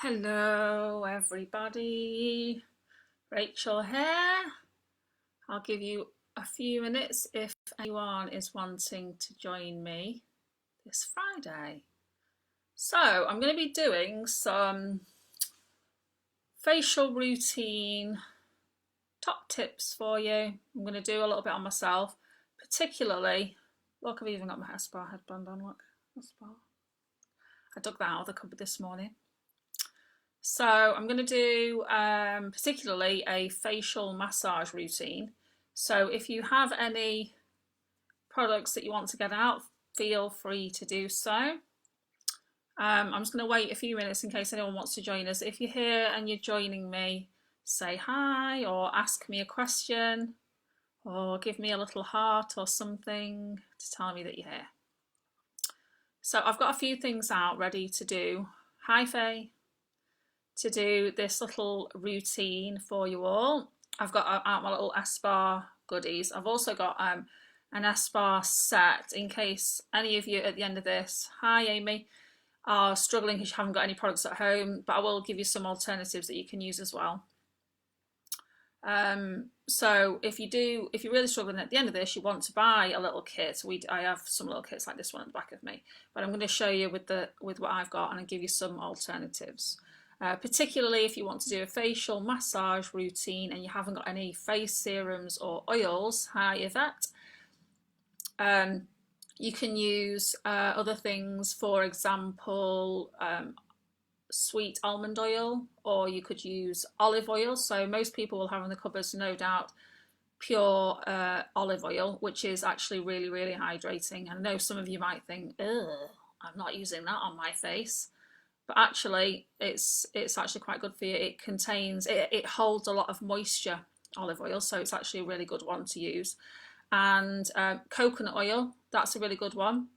Hello everybody, Rachel here. I'll give you a few minutes if anyone is wanting to join me this Friday. So I'm going to be doing some facial routine top tips for you. I'm going to do a little bit on myself, particularly, look, I've even got my hair spa headband on, look, I dug that out of the cupboard this morning. So I'm going to do particularly a facial massage routine. So if you have any products that you want to get out, feel free to do so. I'm just going to wait a few minutes in case anyone wants to join us. If you're here and you're joining me, say hi or ask me a question or give me a little heart or something to tell me that you're here. So I've got a few things out ready to do. Hi Faye. To do this little routine for you all. I've got out my little S-Bar goodies. I've also got an S-Bar set in case any of you at the end of this, hi Amy, are struggling because you haven't got any products at home, but I will give you some alternatives that you can use as well. So if you're really struggling at the end of this, you want to buy a little kit. I have some little kits like this one at the back of me, but I'm going to show you with what I've got and I'll give you some alternatives. Particularly if you want to do a facial massage routine and you haven't got any face serums or oils, hi Yvette, you can use other things, for example, sweet almond oil, or you could use olive oil. So most people will have in the cupboards, no doubt, pure olive oil, which is actually really, really hydrating. I know some of you might think, ugh, I'm not using that on my face. But actually it's actually quite good for you. It holds a lot of moisture, olive oil, so it's actually a really good one to use. And coconut oil, that's a really good one.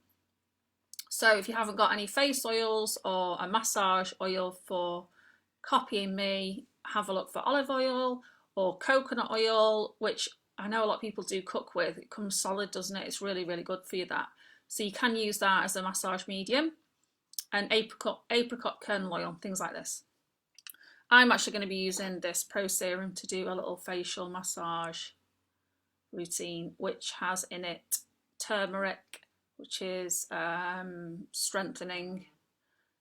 So if you haven't got any face oils or a massage oil for copying me, have a look for olive oil or coconut oil, which I know a lot of people do cook with. It comes solid, doesn't it? It's really, really good for you, that. So you can use that as a massage medium. And apricot kernel oil, things like this. I'm actually going to be using this Pro Serum to do a little facial massage routine, which has in it turmeric, which is strengthening.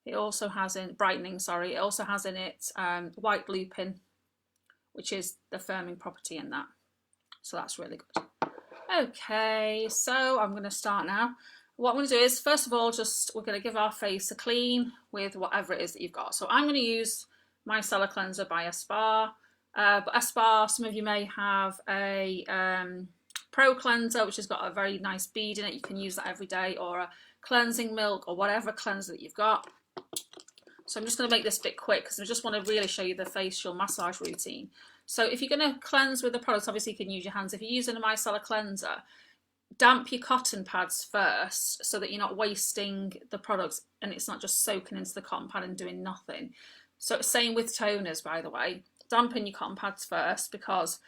It also has brightening, sorry. It also has in it white lupin, which is the firming property in that. So that's really good. Okay, so I'm going to start now. What I'm going to do is, first of all, we're going to give our face a clean with whatever it is that you've got. So I'm going to use my Micellar Cleanser by Espar. But Espar, some of you may have a Pro Cleanser, which has got a very nice bead in it. You can use that every day, or a cleansing milk, or whatever cleanser that you've got. So I'm just going to make this a bit quick because I just want to really show you the facial massage routine. So if you're going to cleanse with the products, obviously you can use your hands. If you're using a Micellar Cleanser, damp your cotton pads first so that you're not wasting the products and it's not just soaking into the cotton pad and doing nothing. So same with toners, by the way. Dampen your cotton pads first because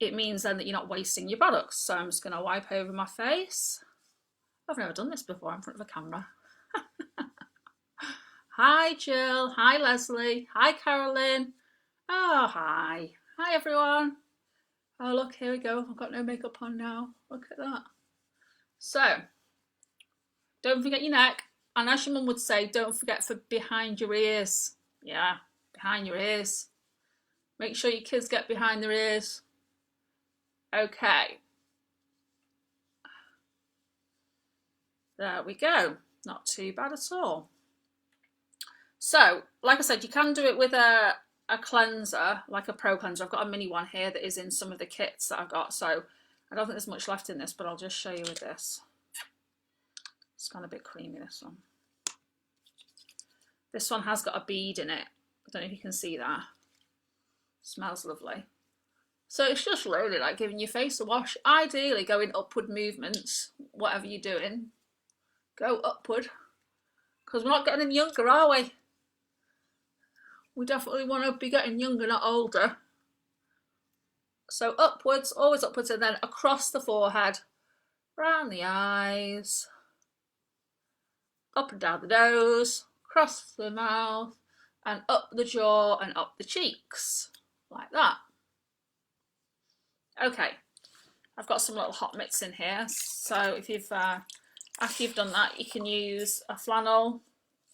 it means then that you're not wasting your products. So I'm just going to wipe over my face. I've never done this before in front of a camera. Hi Jill, hi Leslie, hi Carolyn. Oh, hi. Hi everyone. Oh look, here we go. I've got no makeup on now. Look at that. So, don't forget your neck. And as your mum would say, don't forget for behind your ears. Yeah, behind your ears. Make sure your kids get behind their ears. Okay. There we go. Not too bad at all. So, like I said, you can do it with a cleanser, like a Pro Cleanser. I've got a mini one here that is in some of the kits that I've got, so I don't think there's much left in this, but I'll just show you with this. It's gone a bit creamy, this one. This one has got a bead in it. I don't know if you can see that. Smells lovely. So it's just really like giving your face a wash. Ideally go in upward movements, whatever you're doing. Go upward. Because we're not getting any younger, are we? We definitely want to be getting younger, not older. So upwards, always upwards, and then across the forehead, round the eyes, up and down the nose, across the mouth, and up the jaw and up the cheeks, like that. Okay, I've got some little hot mitts in here, so if you've after you've done that, you can use a flannel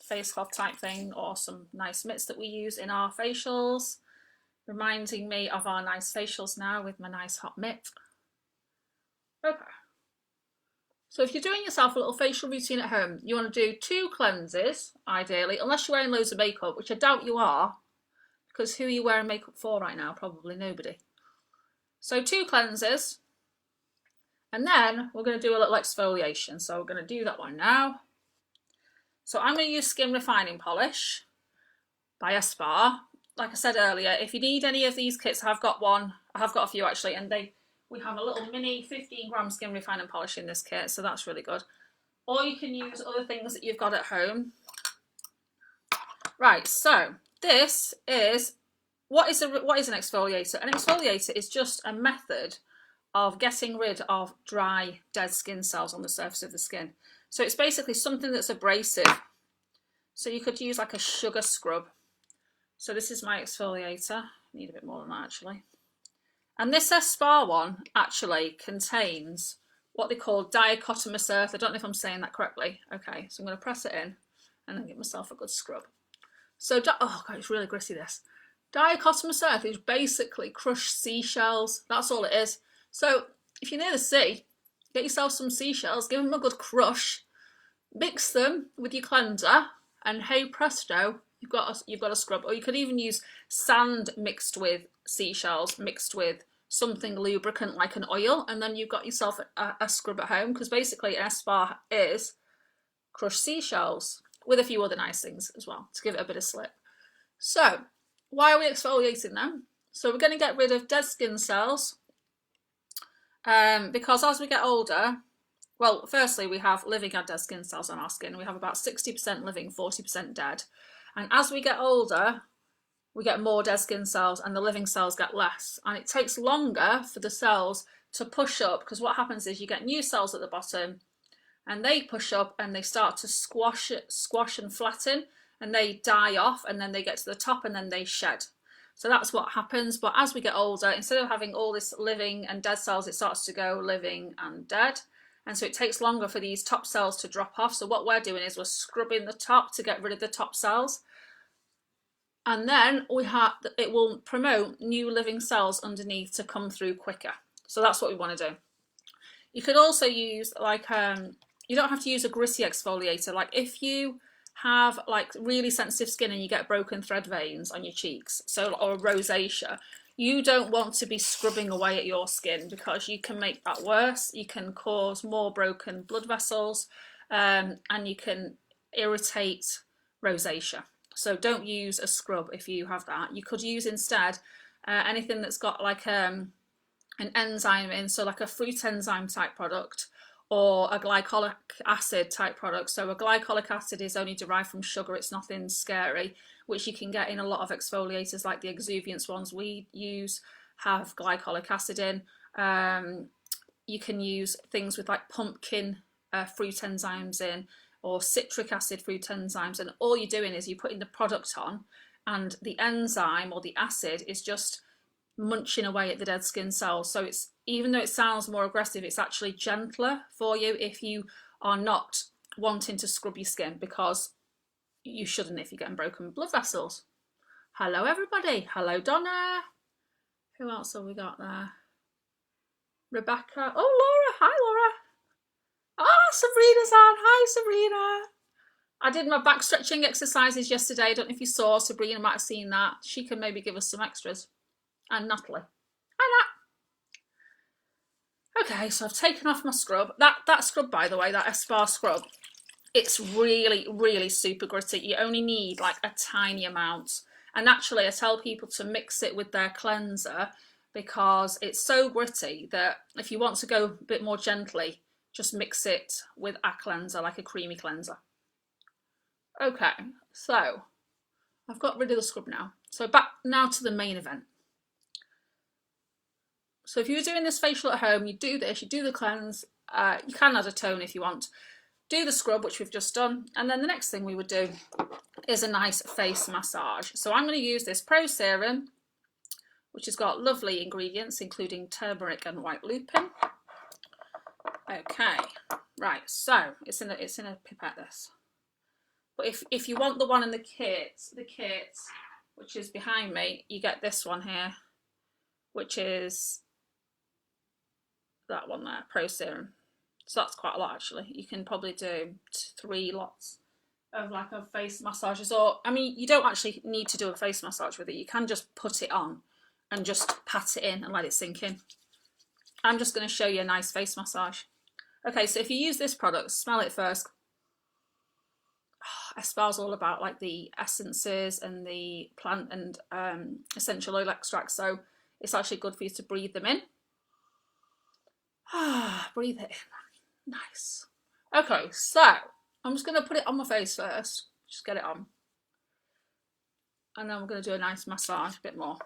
face cloth type thing or some nice mitts that we use in our facials, reminding me of our nice facials now with my nice hot mitt. Okay, so if you're doing yourself a little facial routine at home, you want to do 2 cleanses ideally, unless you're wearing loads of makeup, which I doubt you are, because who are you wearing makeup for right now? Probably nobody. So 2 cleanses, and then we're going to do a little exfoliation. So we're going to do that one now. So I'm going to use Skin Refining Polish by Medispa. Like I said earlier, if you need any of these kits, I've got one. I have got a few actually, and we have a little mini 15-gram Skin Refining Polish in this kit, so that's really good. Or you can use other things that you've got at home. Right, so this is what is an exfoliator? An exfoliator is just a method of getting rid of dry, dead skin cells on the surface of the skin. So it's basically something that's abrasive. So you could use like a sugar scrub. So this is my exfoliator. I need a bit more than that actually. And this Medispa one actually contains what they call dichotomous earth. I don't know if I'm saying that correctly. Okay, so I'm going to press it in and then give myself a good scrub. So, oh God, it's really gritty this. Dichotomous earth is basically crushed seashells. That's all it is. So if you're near the sea, get yourself some seashells, give them a good crush, mix them with your cleanser, and hey presto, you've got a scrub. Or you could even use sand mixed with seashells, mixed with something lubricant like an oil, and then you've got yourself a scrub at home, because basically an Medispa is crushed seashells with a few other nice things as well to give it a bit of slip. So why are we exfoliating them? So we're going to get rid of dead skin cells, because as we get older, well, firstly, we have living and dead skin cells on our skin. We have about 60% living, 40% dead. And as we get older, we get more dead skin cells and the living cells get less. And it takes longer for the cells to push up, because what happens is you get new cells at the bottom and they push up and they start to squash and flatten, and they die off, and then they get to the top and then they shed. So that's what happens. But as we get older, instead of having all this living and dead cells, it starts to go living and dead. And so it takes longer for these top cells to drop off. So what we're doing is we're scrubbing the top to get rid of the top cells. And then it will promote new living cells underneath to come through quicker. So that's what we want to do. You could also use you don't have to use a gritty exfoliator. Like if you have like really sensitive skin and you get broken thread veins on your cheeks, or rosacea, you don't want to be scrubbing away at your skin, because you can make that worse. You can cause more broken blood vessels, and you can irritate rosacea. So don't use a scrub if you have that. You could use instead anything that's got like an enzyme in, so like a fruit enzyme type product, or a glycolic acid type product. So a glycolic acid is only derived from sugar, it's nothing scary, which you can get in a lot of exfoliators, like the exuviance ones we use have glycolic acid in. You can use things with like pumpkin fruit enzymes in, or citric acid fruit enzymes, and all you're doing is you're putting the product on, and the enzyme or the acid is just munching away at the dead skin cells. So it's, even though it sounds more aggressive, it's actually gentler for you if you are not wanting to scrub your skin, because you shouldn't if you're getting broken blood vessels. Hello everybody. Hello Donna. Who else have we got there? Rebecca. Oh, Laura. Hi Laura. Ah, Sabrina's on. Hi Sabrina. I did my back stretching exercises yesterday. I don't know if you saw. Sabrina might have seen that. She can maybe give us some extras. And Natalie. Hi Nat. Okay, so I've taken off my scrub. That scrub, by the way, that Medispa scrub, it's really, really super gritty. You only need like a tiny amount. And actually, I tell people to mix it with their cleanser, because it's so gritty that if you want to go a bit more gently, just mix it with a cleanser, like a creamy cleanser. Okay, so I've got rid of the scrub now. So back now to the main event. So if you were doing this facial at home, you do this, you do the cleanse, you can add a tone if you want. do the scrub, which we've just done, and then the next thing we would do is a nice face massage. So I'm going to use this Pro Serum, which has got lovely ingredients, including turmeric and white lupin. Okay, right, so it's in a pipette, this. But if you want the one in the kit, which is behind me, you get this one here, which is that one there, Pro Serum. So that's quite a lot, actually. You can probably do 3 lots of like a face massages, or I mean, you don't actually need to do a face massage with it. You can just put it on and just pat it in and let it sink in. I'm just going to show you a nice face massage. Okay, so if you use this product, smell it first. Espar's all about like the essences and the plant and essential oil extracts, so it's actually good for you to breathe them in. Breathe it in. Nice. Okay, so I'm just going to put it on my face first. Just get it on. And then we're going to do a nice massage, a bit more.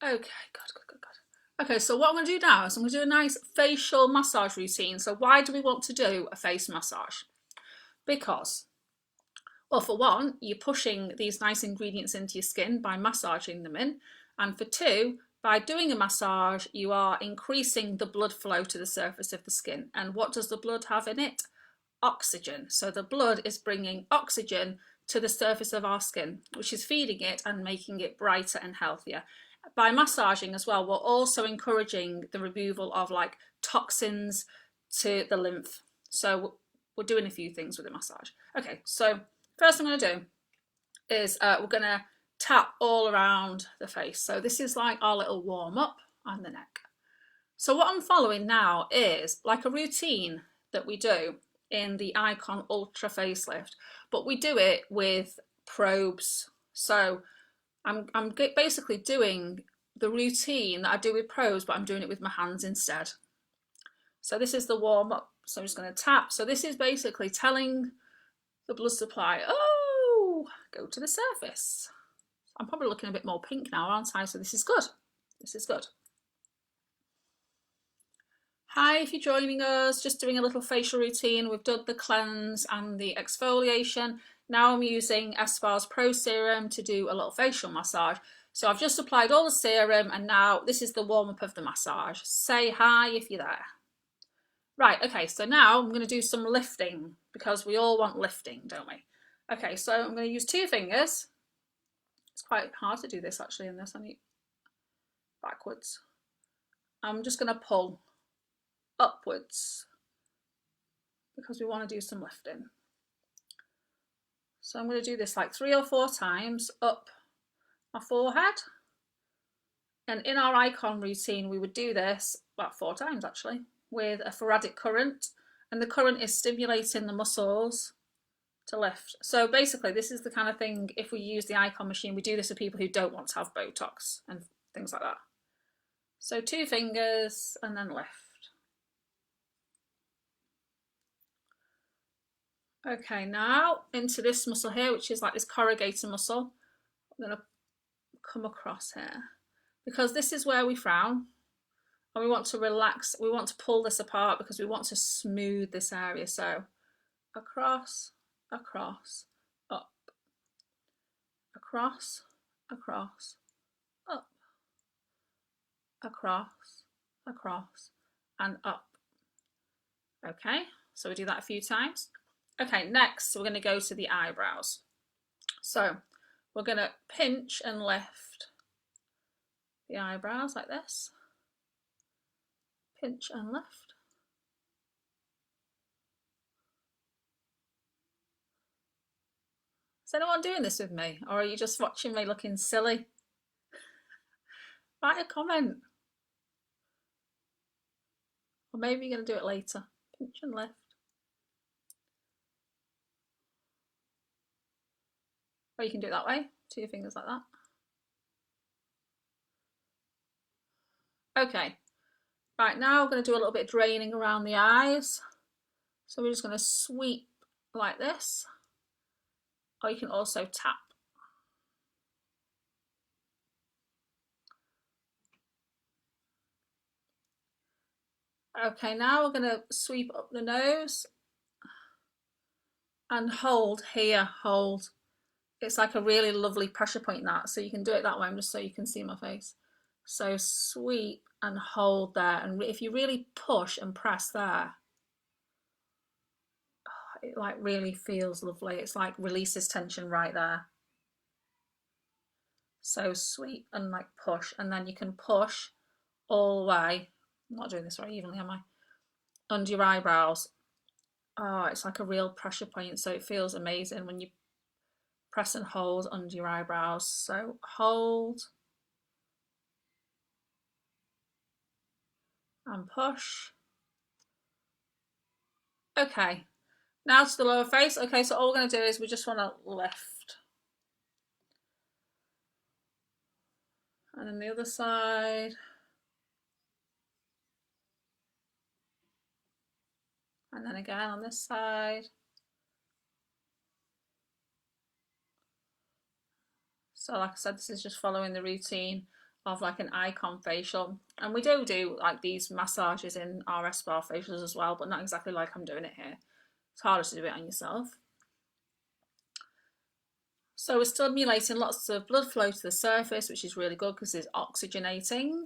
Okay, good. Okay, so what I'm going to do now is I'm going to do a nice facial massage routine. So why do we want to do a face massage? Because, well, for one, you're pushing these nice ingredients into your skin by massaging them in. And for two, by doing a massage, you are increasing the blood flow to the surface of the skin. And what does the blood have in it? Oxygen. So the blood is bringing oxygen to the surface of our skin, which is feeding it and making it brighter and healthier. By massaging as well, we're also encouraging the removal of like toxins to the lymph. So we're doing a few things with the massage. Okay, so first I'm going to do is we're going to tap all around the face. So this is like our little warm up on the neck. So what I'm following now is like a routine that we do in the Icon Ultra facelift, but we do it with probes. So I'm basically doing the routine that I do with probes, but I'm doing it with my hands instead. So this is the warm up. So I'm just going to tap. So this is basically telling the blood supply, oh, go to the surface. I'm probably looking a bit more pink now, aren't I? So this is good. This is good. Hi, if you're joining us, just doing a little facial routine. We've done the cleanse and the exfoliation. Now I'm using Espar's Pro Serum to do a little facial massage. So I've just applied all the serum and now this is the warm-up of the massage. Say hi if you're there. Right, okay, so now I'm going to do some lifting because we all want lifting, don't we? Okay, so I'm going to use 2 fingers. It's quite hard to do this actually in this. I need backwards. I'm just going to pull upwards because we want to do some lifting. So I'm going to do this like 3 or 4 times up my forehead. And in our Icon routine, we would do this about 4 times actually with a Faradic current. And the current is stimulating the muscles to lift. So basically, this is the kind of thing, if we use the Icon machine, we do this for people who don't want to have Botox and things like that. So 2 fingers and then lift. Okay, now into this muscle here, which is like this corrugator muscle. I'm going to come across here because this is where we frown and we want to relax. We want to pull this apart because we want to smooth this area. So across, across, up, across, across, up, across, across, and up. Okay, so we do that a few times. Okay, next we're going to go to the eyebrows. So we're going to pinch and lift the eyebrows like this. Pinch and lift. Is anyone doing this with me? Or are you just watching me looking silly? Write a comment. Or maybe you're going to do it later. Pinch and lift. Or you can do it that way, 2 fingers like that. Okay, right, now we're going to do a little bit of draining around the eyes. So we're just going to sweep like this, or you can also tap. Okay, now we're going to sweep up the nose and hold here, hold. It's like a really lovely pressure point that, so you can do it that way, just so you can see my face. So sweep and hold there, and if you really push and press there, it like really feels lovely. It's like releases tension right there. So sweep and like push, and then you can push all the way. I'm not doing this very evenly, am I? Under your eyebrows. Oh, it's like a real pressure point, so it feels amazing when you press and hold under your eyebrows. So hold and push. Okay, now to the lower face. Okay, so all we're going to do is we just want to lift. And then the other side. And then again on this side. So like I said, this is just following the routine of like an icon facial. And we do like these massages in our spa facials as well, but not exactly like I'm doing it here. It's harder to do it on yourself. So we're stimulating lots of blood flow to the surface, which is really good because it's oxygenating.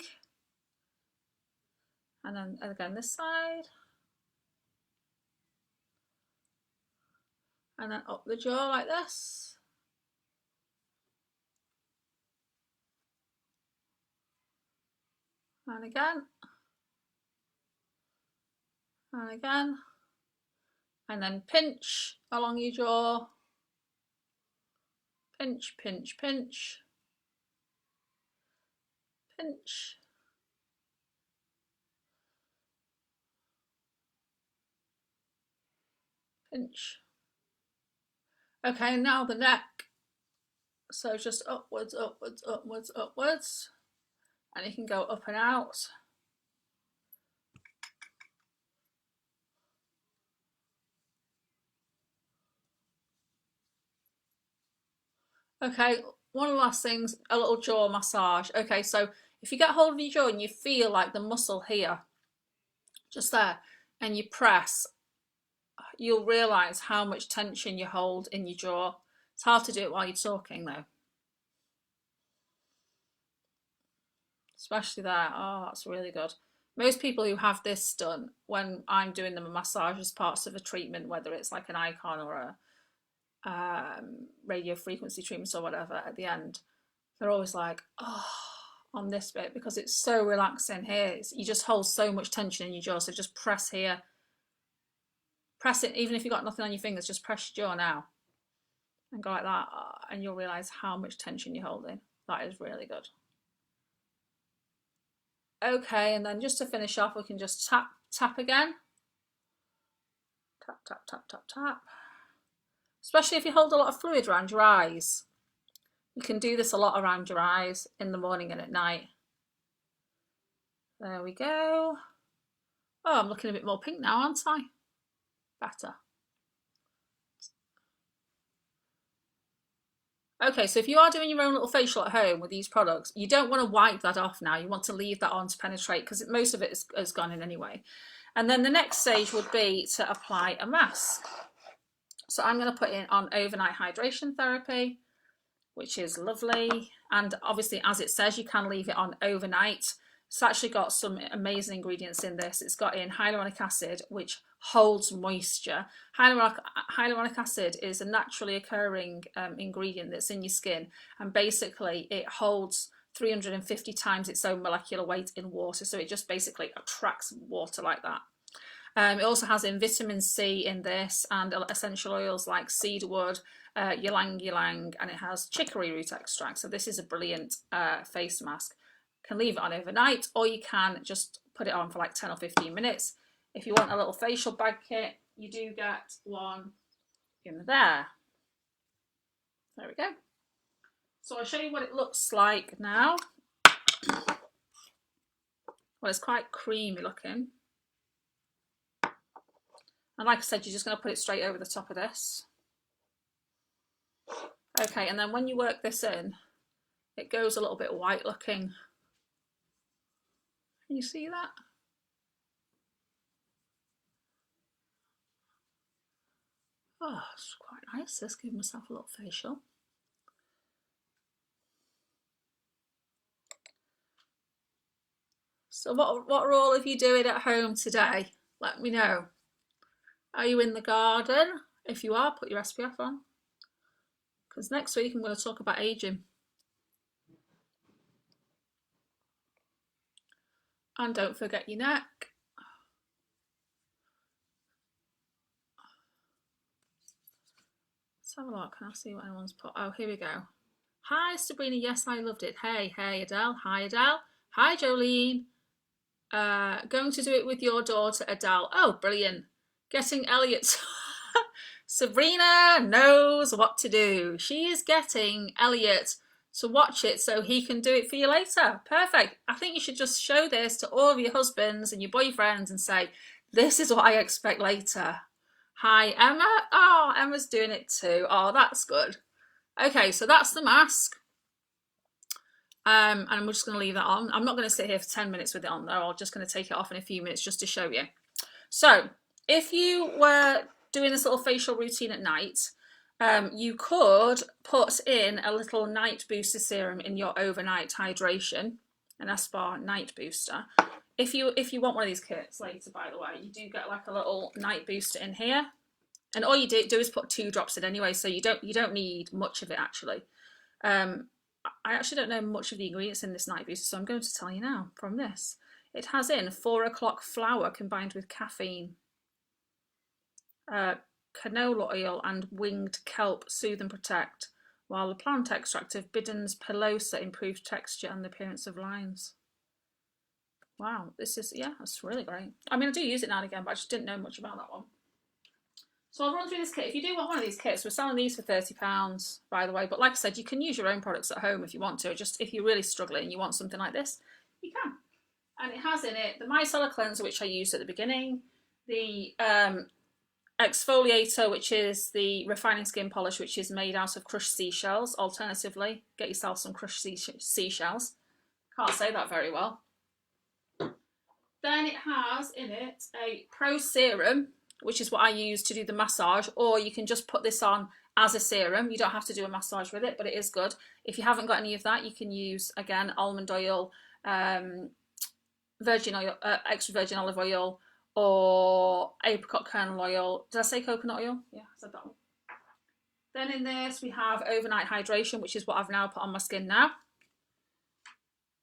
And then again this side. And then up the jaw like this. And again. And again. And then pinch along your jaw. Pinch, pinch, pinch. Pinch. Pinch. Okay, now the neck. So just upwards, upwards, upwards, upwards. And you can go up and out. Okay, one of the last things, a little jaw massage. Okay, so if you get hold of your jaw and you feel like the muscle here, just there, and you press, you'll realise how much tension you hold in your jaw. It's hard to do it while you're talking though. Especially there. Oh, that's really good. Most people who have this done, when I'm doing them a massage as parts of a treatment, whether it's like an icon or a radio frequency treatment or whatever, at the end, they're always like, oh, on this bit, because it's so relaxing here. You just hold so much tension in your jaw. So just press here. Press it, even if you've got nothing on your fingers, just press your jaw now. And go like that, and you'll realise how much tension you're holding. That is really good. Okay, and then just to finish off, we can just tap, tap again. Tap, tap, tap, tap, tap. Especially if you hold a lot of fluid around your eyes. You can do this a lot around your eyes in the morning and at night. There we go. Oh, I'm looking a bit more pink now, aren't I? Better. Okay, so if you are doing your own little facial at home with these products, you don't want to wipe that off now. You want to leave that on to penetrate because most of it has gone in anyway. And then the next stage would be to apply a mask. So I'm going to put in on overnight hydration therapy, which is lovely. And obviously, as it says, you can leave it on overnight. It's actually got some amazing ingredients in this. It's got in hyaluronic acid, which holds moisture. Hyaluronic acid is a naturally occurring ingredient that's in your skin, and basically it holds 350 times its own molecular weight in water, so it just basically attracts water like that. It also has in vitamin C in this, and essential oils like cedarwood, ylang ylang, and it has chicory root extract. So this is a brilliant face mask. You can leave it on overnight, or you can just put it on for like 10 or 15 minutes. If you want a little facial bag kit, you do get one in there. There we go. So I'll show you what it looks like now. Well, it's quite creamy looking. And like I said, you're just going to put it straight over the top of this. Okay, and then when you work this in, it goes a little bit white looking. Can you see that? Oh, it's quite nice. Let's give myself a little facial. So what are all of you doing at home today? Let me know. Are you in the garden? If you are, put your SPF on. Because next week I'm going to talk about aging. And don't forget your neck. Let's have a look. Can I see what anyone's put? Oh, here we go. Hi, Sabrina. Yes, I loved it. Hey, Adele. Hi, Adele. Hi, Jolene. Going to do it with your daughter, Adele. Oh, brilliant. Getting Elliot. Sabrina knows what to do. She is getting Elliot to watch it so he can do it for you later. Perfect. I think you should just show this to all of your husbands and your boyfriends and say, this is what I expect later. Hi, Emma. Oh, Emma's doing it too. Oh, that's good. Okay, so that's the mask. And I'm just going to leave that on. I'm not going to sit here for 10 minutes with it on though. I'm just going to take it off in a few minutes just to show you. So if you were doing this little facial routine at night, you could put in a little night booster serum in your overnight hydration, an Espar night booster. If you want one of these kits later, by the way, you do get like a little night booster in here, and all you do is put 2 drops in anyway, so you don't need much of it actually. I actually don't know much of the ingredients in this night booster, so I'm going to tell you now from this. It has in 4 o'clock flour combined with caffeine, canola oil and winged kelp soothe and protect, while the plant extract of Bidden's pilosa improves texture and the appearance of lines. Wow, this is, yeah, that's really great. I mean, I do use it now and again, but I just didn't know much about that one. So I'll run through this kit. If you do want one of these kits, we're selling these for £30, by the way. But like I said, you can use your own products at home if you want to. Just if you're really struggling and you want something like this, you can. And it has in it the micellar cleanser, which I used at the beginning, the exfoliator, which is the refining skin polish, which is made out of crushed seashells. Alternatively, get yourself some crushed seashells. Can't say that very well. Then it has in it a Pro Serum, which is what I use to do the massage, or you can just put this on as a serum. You don't have to do a massage with it, but it is good. If you haven't got any of that, you can use, again, almond oil, virgin oil, extra virgin olive oil, or apricot kernel oil. Did I say coconut oil? Yeah, I said that one. Then in this, we have overnight hydration, which is what I've now put on my skin now.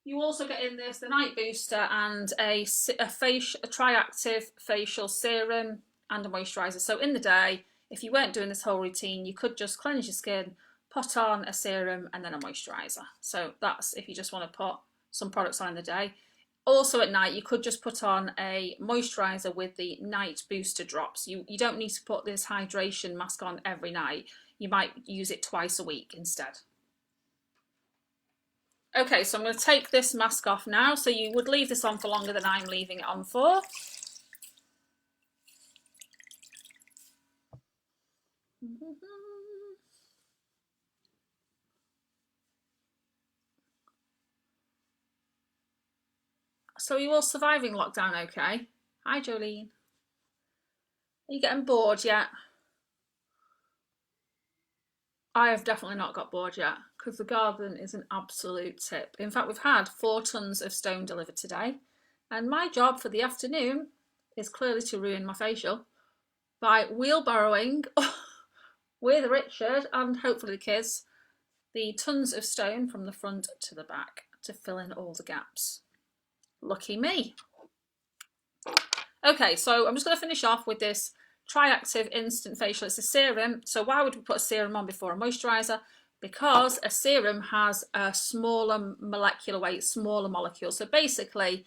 You also get in this the night booster and a triactive facial serum and a moisturiser. So in the day, if you weren't doing this whole routine, you could just cleanse your skin, put on a serum and then a moisturiser. So that's if you just want to put some products on in the day. Also at night, you could just put on a moisturiser with the night booster drops. You don't need to put this hydration mask on every night. You might use it twice a week instead. Okay, so I'm going to take this mask off now. So you would leave this on for longer than I'm leaving it on for. So are you all surviving lockdown okay? Hi Jolene. Are you getting bored yet? I have definitely not got bored yet because the garden is an absolute tip. In fact, we've had 4 tons of stone delivered today, and my job for the afternoon is clearly to ruin my facial by wheelbarrowing with Richard and hopefully the kids the tons of stone from the front to the back to fill in all the gaps. Lucky me. Okay, so I'm just going to finish off with this Triactive Instant Facial. It's a serum. So why would we put a serum on before a moisturiser? Because a serum has a smaller molecular weight, smaller molecules. So basically,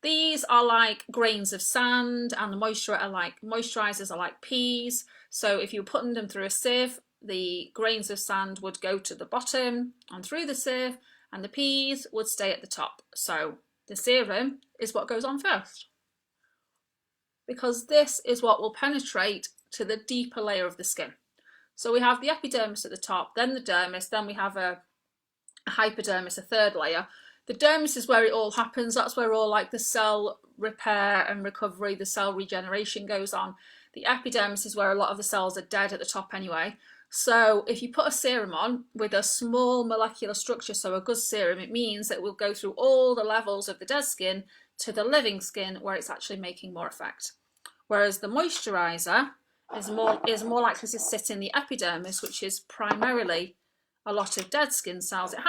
these are like grains of sand, and the moisturisers are like peas. So if you're putting them through a sieve, the grains of sand would go to the bottom and through the sieve, and the peas would stay at the top. So the serum is what goes on first, because this is what will penetrate to the deeper layer of the skin. So we have the epidermis at the top, then the dermis, then we have a hypodermis, a third layer. The dermis is where it all happens. That's where all like the cell repair and recovery, the cell regeneration goes on. The epidermis is where a lot of the cells are dead at the top anyway. So if you put a serum on with a small molecular structure, so a good serum, it means that it will go through all the levels of the dead skin to the living skin where it's actually making more effect. Whereas the moisturiser is more likely to sit in the epidermis, which is primarily a lot of dead skin cells. It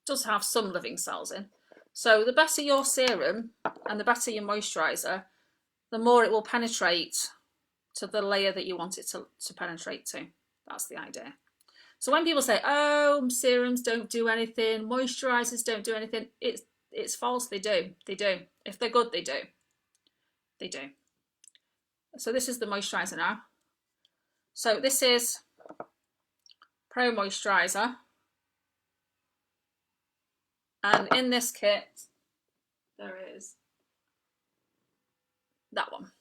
does have some living cells in. So the better your serum and the better your moisturiser, the more it will penetrate to the layer that you want it to penetrate to. That's the idea. So when people say, oh, serums don't do anything, moisturisers don't do anything, it's false. They do. They do. If they're good, they do. They do. So this is the moisturiser now. So this is Pro Moisturiser. And in this kit, there is that one.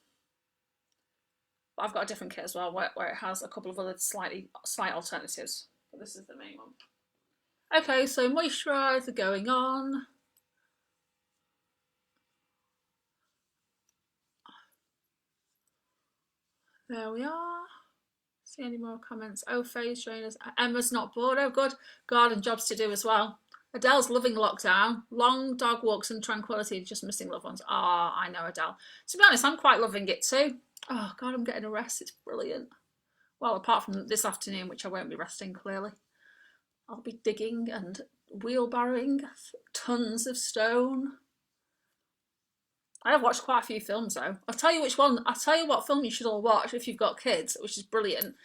But I've got a different kit as well where it has a couple of other slight alternatives. But this is the main one. Okay, so moisturiser going on. There we are. See any more comments? Oh, phase trainers. Emma's not bored. Oh, good. Garden jobs to do as well. Adele's loving lockdown. Long dog walks and tranquility, just missing loved ones. Ah, I know, Adele. To be honest, I'm quite loving it too. Oh, God, I'm getting a rest. It's brilliant. Well, apart from this afternoon, which I won't be resting, clearly. I'll be digging and wheelbarrowing tons of stone. I have watched quite a few films, though. I'll tell you what film you should all watch if you've got kids, which is brilliant.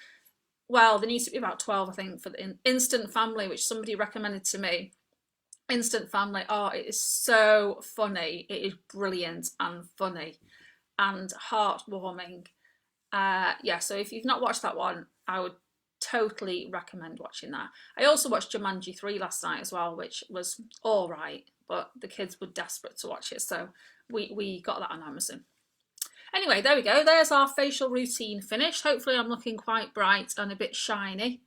Well, there needs to be about 12, I think, for the Instant Family, which somebody recommended to me. Instant Family. Oh, it is so funny. It is brilliant and funny and heartwarming. Yeah, so if you've not watched that one, I would totally recommend watching that. I also watched Jumanji 3 last night as well, which was all right, but the kids were desperate to watch it, so we got that on Amazon. Anyway, there we go. There's our facial routine finished. Hopefully I'm looking quite bright and a bit shiny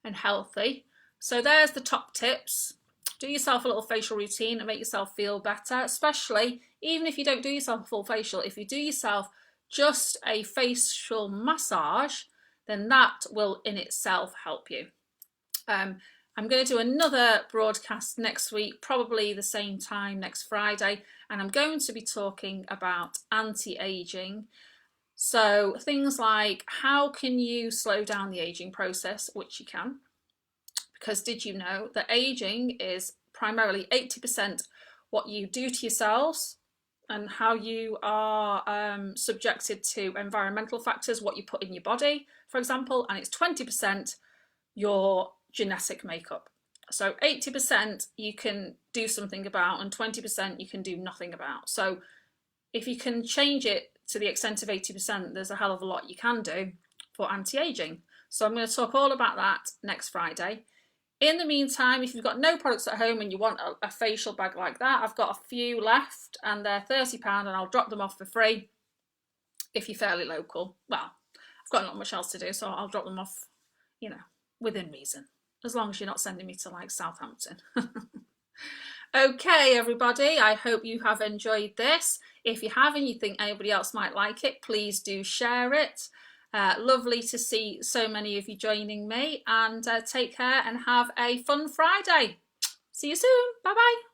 and healthy. So there's the top tips. Do yourself a little facial routine and make yourself feel better, especially even if you don't do yourself a full facial. If you do yourself just a facial massage, then that will in itself help you. I'm going to do another broadcast next week, probably the same time next Friday, and I'm going to be talking about anti-aging. So things like how can you slow down the aging process, which you can, because did you know that aging is primarily 80% what you do to yourselves and how you are subjected to environmental factors, what you put in your body, for example, and it's 20% your genetic makeup. So 80% you can do something about and 20% you can do nothing about. So if you can change it to the extent of 80%, there's a hell of a lot you can do for anti-aging. So I'm going to talk all about that next Friday. In the meantime, if you've got no products at home and you want a facial bag like that, I've got a few left and they're £30 and I'll drop them off for free if you're fairly local. Well, I've got not much else to do, so I'll drop them off, you know, within reason, as long as you're not sending me to like Southampton. Okay, everybody, I hope you have enjoyed this. If you have and you think anybody else might like it, please do share it. Lovely to see so many of you joining me, and take care and have a fun Friday. See you soon. Bye bye.